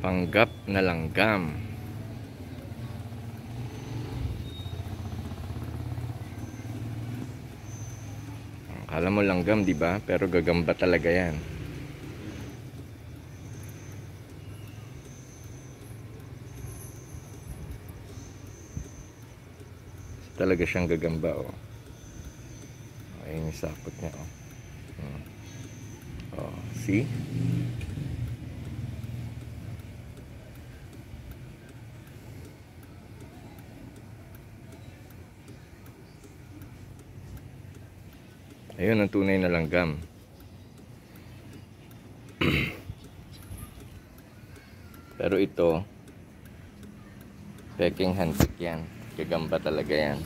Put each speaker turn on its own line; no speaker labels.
Panggap na langgam. Akala mo langgam, di ba? Pero gagamba talaga yan. Talaga siyang gagamba, oh. Ayun yung sapot niya, oh. Oh, see? Ayun ang tunay na langgam. Pero ito, peking handtik yan. Gagamba talaga yan.